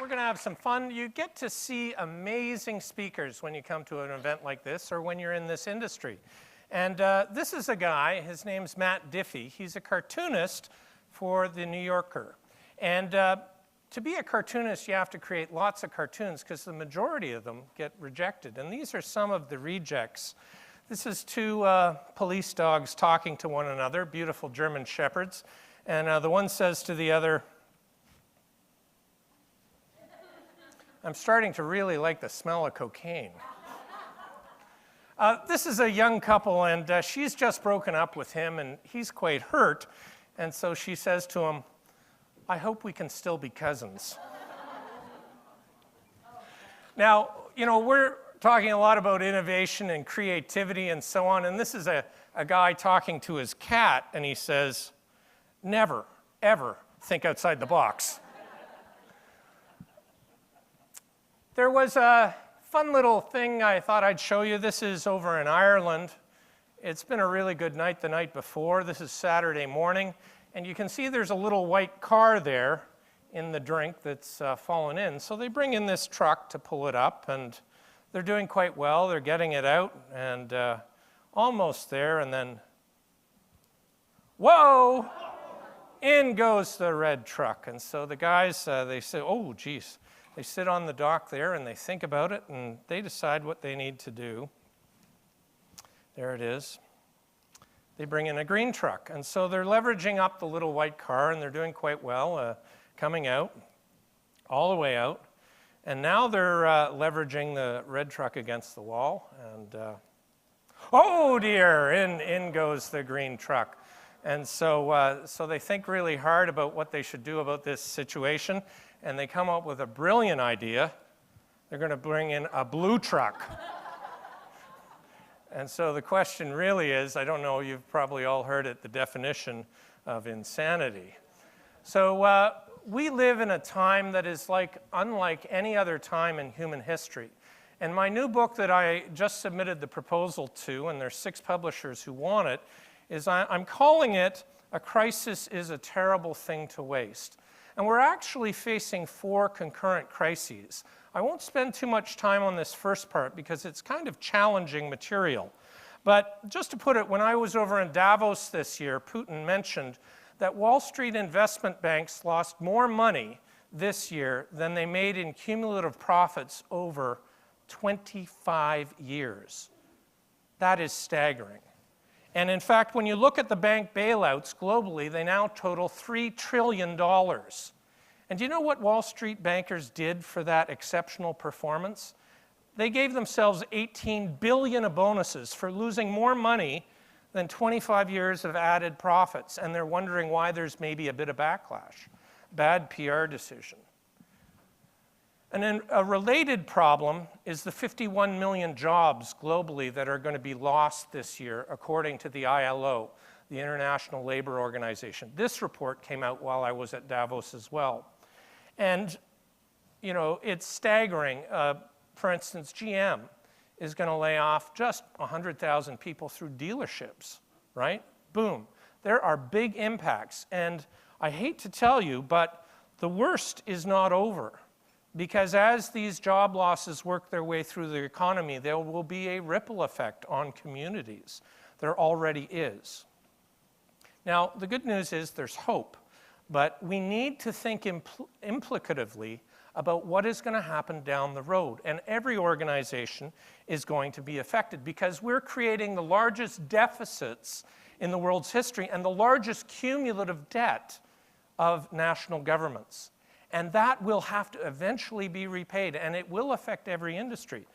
we're going to have some fun. You get to see amazing speakers when you come to an event like this or when you're in this industry. And this is a guy, his name's Matt Diffie. He's a cartoonist for The New Yorker. And to be a cartoonist, you have to create lots of cartoons because the majority of them get rejected. And these are some of the rejects. This is two police dogs talking to one another, beautiful German shepherds. And the one says to the other, "I'm starting to really like the smell of cocaine." This is a young couple, and she's just broken up with him, and he's quite hurt. And so she says to him, "I hope we can still be cousins." Now, you know, we're talking a lot about innovation and creativity and so on, and this is a guy talking to his cat, and he says, "Never, ever think outside the box." There was a fun little thing I thought I'd show you. This is over in Ireland. It's been a really good night the night before. This is Saturday morning, and you can see there's a little white car there in the drink that's fallen in. So they bring in this truck to pull it up, and they're doing quite well. They're getting it out, and almost there, and then, whoa! In goes the red truck. And so the guys, they say, "Oh, geez." They sit on the dock there and they think about it and they decide what they need to do. There it is. They bring in a green truck. And so they're leveraging up the little white car and they're doing quite well, coming out, all the way out. And now they're leveraging the red truck against the wall. And oh dear, in goes the green truck. And so they think really hard about what they should do about this situation. And they come up with a brilliant idea. They're going to bring in a blue truck. And so the question really is, I don't know, you've probably all heard it, the definition of insanity. So we live in a time that is unlike any other time in human history. And my new book that I just submitted the proposal to, and there's 6 publishers who want it, is I'm calling it "A Crisis is a Terrible Thing to Waste." And we're actually facing 4 concurrent crises. I won't spend too much time on this first part because it's kind of challenging material. But just to put it, when I was over in Davos this year, Putin mentioned that Wall Street investment banks lost more money this year than they made in cumulative profits over 25 years. That is staggering. And in fact, when you look at the bank bailouts globally, they now total $3 trillion. And do you know what Wall Street bankers did for that exceptional performance? They gave themselves $18 billion of bonuses for losing more money than 25 years of added profits. And they're wondering why there's maybe a bit of backlash. Bad PR decision. And then a related problem is the 51 million jobs globally that are going to be lost this year, according to the ILO, the International Labor Organization. This report came out while I was at Davos as well. And, you know, it's staggering. For instance, GM is going to lay off just 100,000 people through dealerships, right? Boom. There are big impacts. And I hate to tell you, but the worst is not over. Because as these job losses work their way through the economy, there will be a ripple effect on communities. There already is. Now, the good news is there's hope, but we need to think implicatively about what is going to happen down the road. And every organization is going to be affected because we're creating the largest deficits in the world's history and the largest cumulative debt of national governments. And that will have to eventually be repaid, and it will affect every industry.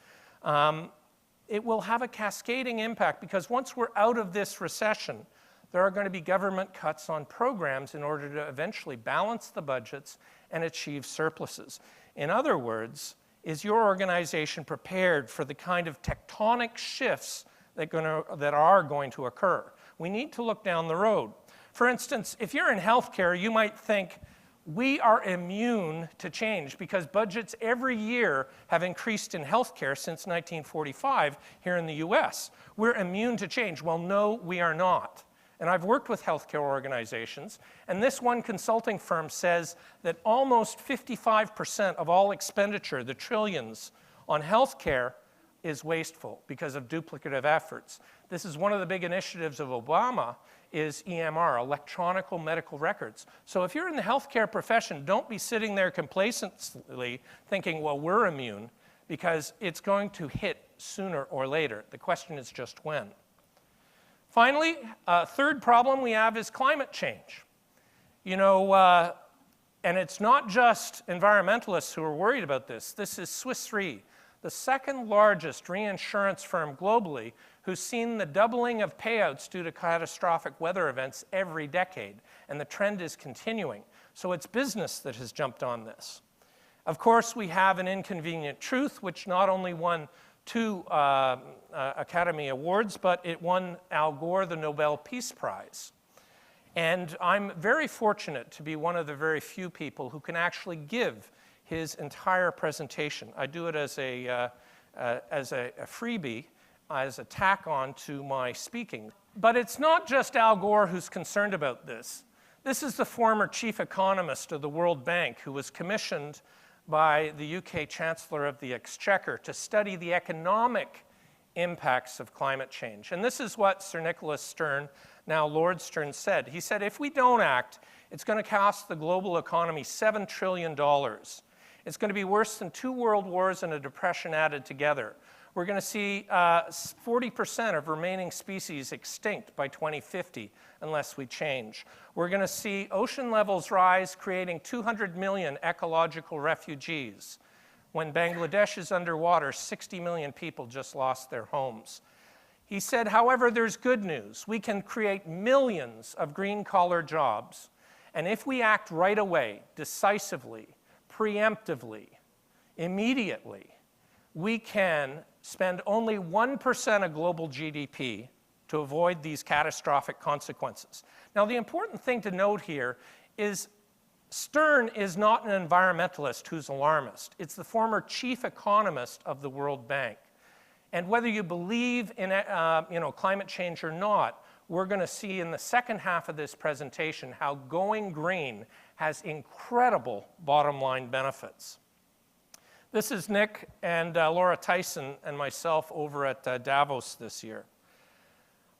It will have a cascading impact because once we're out of this recession, there are going to be government cuts on programs in order to eventually balance the budgets and achieve surpluses. In other words, is your organization prepared for the kind of tectonic shifts that are going to occur? We need to look down the road. For instance, if you're in healthcare, you might think, we are immune to change because budgets every year have increased in healthcare since 1945 here in the US. We're immune to change. Well, no, we are not. And I've worked with healthcare organizations, and this one consulting firm says that almost 55% of all expenditure, the trillions, on healthcare is wasteful because of duplicative efforts. This is one of the big initiatives of Obama, is EMR, electronic medical records. So if you're in the healthcare profession, don't be sitting there complacently thinking, well, we're immune, because it's going to hit sooner or later. The question is just when. Finally, a third problem we have is climate change. You know, and it's not just environmentalists who are worried about this. This is Swiss Re, the second largest reinsurance firm globally, who's seen the doubling of payouts due to catastrophic weather events every decade, and the trend is continuing. So it's business that has jumped on this. Of course, we have an inconvenient truth, which not only won 2 Academy Awards, but it won Al Gore the Nobel Peace Prize. And I'm very fortunate to be one of the very few people who can actually give his entire presentation. I do it as a freebie, as a tack on to my speaking. But it's not just Al Gore who's concerned about this. This is the former chief economist of the World Bank, who was commissioned by the UK Chancellor of the Exchequer to study the economic impacts of climate change. And this is what Sir Nicholas Stern, now Lord Stern, said. He said, if we don't act, it's going to cost the global economy $7 trillion. It's going to be worse than 2 world wars and a depression added together. We're going to see 40% of remaining species extinct by 2050 unless we change. We're going to see ocean levels rise, creating 200 million ecological refugees. When Bangladesh is underwater, 60 million people just lost their homes. He said, however, there's good news. We can create millions of green-collar jobs, and if we act right away, decisively, preemptively, immediately, we can spend only 1% of global GDP to avoid these catastrophic consequences. Now, the important thing to note here is Stern is not an environmentalist who's alarmist. It's the former chief economist of the World Bank. And whether you believe in climate change or not, we're going to see in the second half of this presentation how going green has incredible bottom line benefits. This is Nick and Laura Tyson and myself over at Davos this year.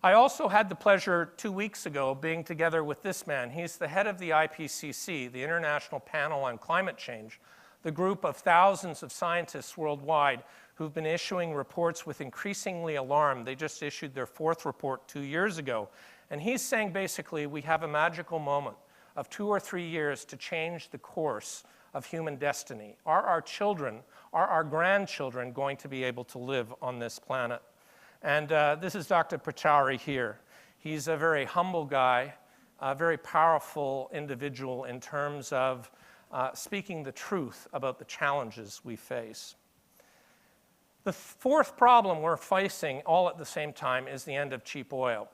I also had the pleasure 2 weeks ago being together with this man. He's the head of the IPCC, the International Panel on Climate Change, the group of thousands of scientists worldwide who've been issuing reports with increasingly alarm. They just issued their 4th report 2 years ago. And he's saying basically we have a magical moment of 2 or 3 years to change the course of human destiny. Are our children, are our grandchildren going to be able to live on this planet? And this is Dr. Pachauri here. He's a very humble guy, a very powerful individual in terms of speaking the truth about the challenges we face. The 4th problem we're facing all at the same time is the end of cheap oil.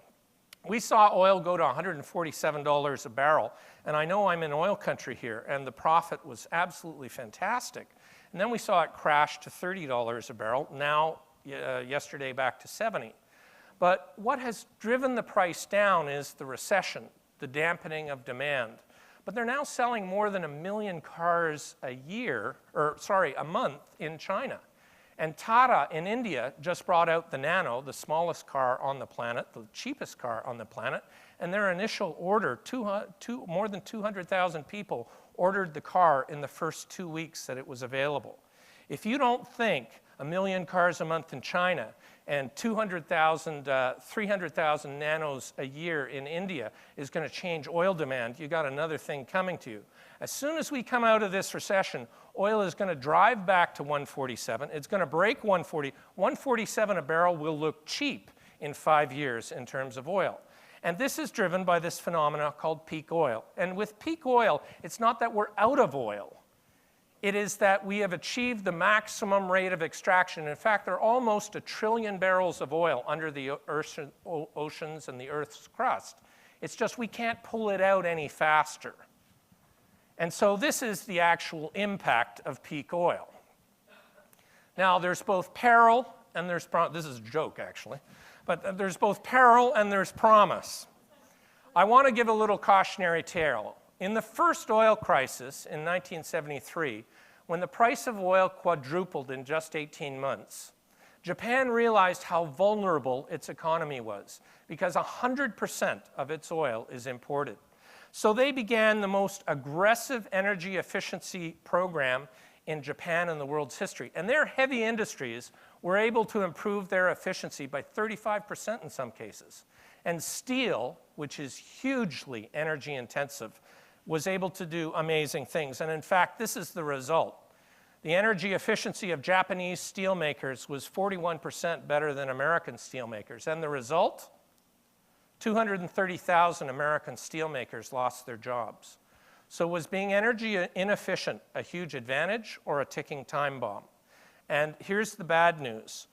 We saw oil go to $147 a barrel, and I know I'm in oil country here, and the profit was absolutely fantastic. And then we saw it crash to $30 a barrel, now yesterday back to 70. But what has driven the price down is the recession, the dampening of demand. But they're now selling more than 1 million cars a month in China. And Tata in India just brought out the Nano, the smallest car on the planet, the cheapest car on the planet, and their initial order, more than 200,000 people ordered the car in the first 2 weeks that it was available. If you don't think 1 million cars a month in China and 300,000 nanos a year in India is going to change oil demand, you got another thing coming to you. As soon as we come out of this recession, oil is going to drive back to 147. It's going to break 140. 147 a barrel will look cheap in 5 years in terms of oil. And this is driven by this phenomena called peak oil. And with peak oil, it's not that we're out of oil. It is that we have achieved the maximum rate of extraction. In fact, there are almost 1 trillion barrels of oil under the oceans and the Earth's crust. It's just we can't pull it out any faster. And so this is the actual impact of peak oil. Now, there's both peril and there's promise. This is a joke, actually. But there's both peril and there's promise. I want to give a little cautionary tale. In the first oil crisis in 1973, when the price of oil quadrupled in just 18 months, Japan realized how vulnerable its economy was because 100% of its oil is imported. So they began the most aggressive energy efficiency program in Japan in the world's history. And their heavy industries were able to improve their efficiency by 35% in some cases. And steel, which is hugely energy intensive, was able to do amazing things. And in fact, this is the result. The energy efficiency of Japanese steelmakers was 41% better than American steelmakers. And the result? 230,000 American steelmakers lost their jobs. So was being energy inefficient a huge advantage or a ticking time bomb? And here's the bad news.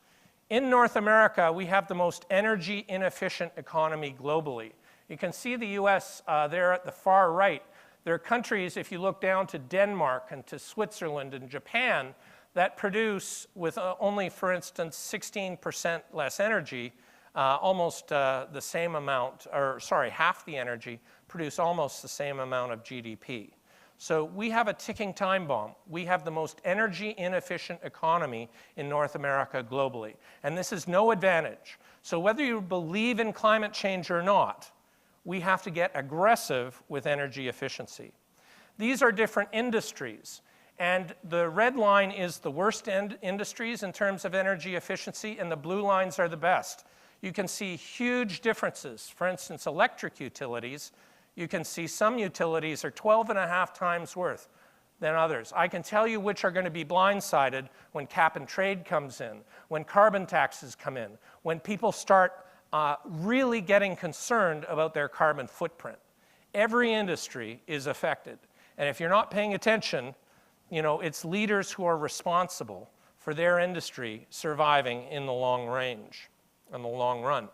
In North America, we have the most energy inefficient economy globally. You can see the US there at the far right. There are countries, if you look down to Denmark and to Switzerland and Japan, that produce with only, for instance, 16% less energy, almost the same amount, or sorry, half the energy, produce almost the same amount of GDP. So we have a ticking time bomb. We have the most energy inefficient economy in North America globally. And this is no advantage. So whether you believe in climate change or not, we have to get aggressive with energy efficiency. These are different industries. And the red line is the worst industries in terms of energy efficiency, and the blue lines are the best. You can see huge differences. For instance, electric utilities, you can see some utilities are 12.5 times worth than others. I can tell you which are going to be blindsided when cap and trade comes in, when carbon taxes come in, when people start really getting concerned about their carbon footprint. Every industry is affected. And if you're not paying attention, you know, it's leaders who are responsible for their industry surviving in the long range, in the long run.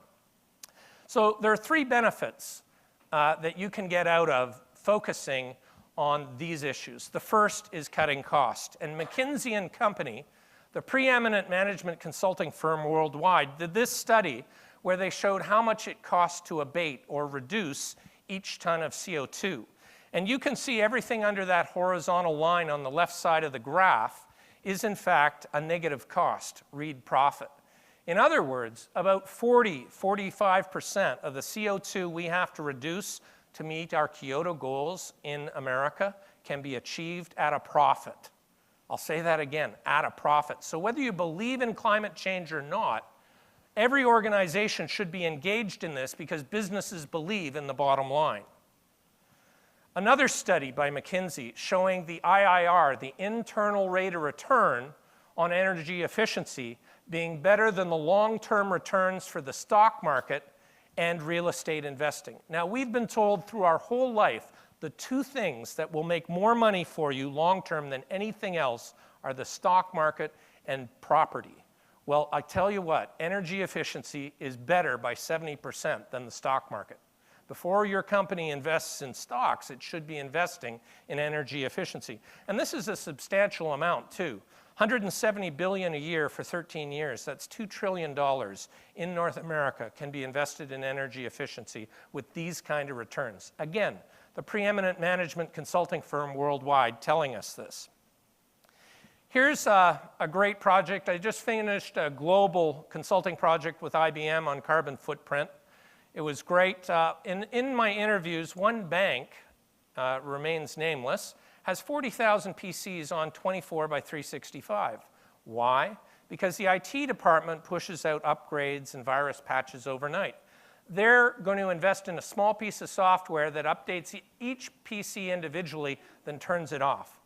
So there are three benefits that you can get out of focusing on these issues. The first is cutting cost. And McKinsey & Company, the preeminent management consulting firm worldwide, did this study where they showed how much it costs to abate or reduce each ton of CO2. And you can see everything under that horizontal line on the left side of the graph is in fact a negative cost, read profit. In other words, about 45% of the CO2 we have to reduce to meet our Kyoto goals in America can be achieved at a profit. I'll say that again, at a profit. So whether you believe in climate change or not, every organization should be engaged in this because businesses believe in the bottom line. Another study by McKinsey showing the IRR, the internal rate of return on energy efficiency, being better than the long-term returns for the stock market and real estate investing. Now, we've been told through our whole life the two things that will make more money for you long-term than anything else are the stock market and property. Well, I tell you what, energy efficiency is better by 70% than the stock market. Before your company invests in stocks, it should be investing in energy efficiency. And this is a substantial amount too. $170 billion a year for 13 years, that's $2 trillion in North America can be invested in energy efficiency with these kind of returns. Again, the preeminent management consulting firm worldwide telling us this. Here's a great project. I just finished a global consulting project with IBM on carbon footprint. It was great. In my interviews, one bank, remains nameless, has 40,000 PCs on 24 by 365. Why? Because the IT department pushes out upgrades and virus patches overnight. They're going to invest in a small piece of software that updates each PC individually, then turns it off.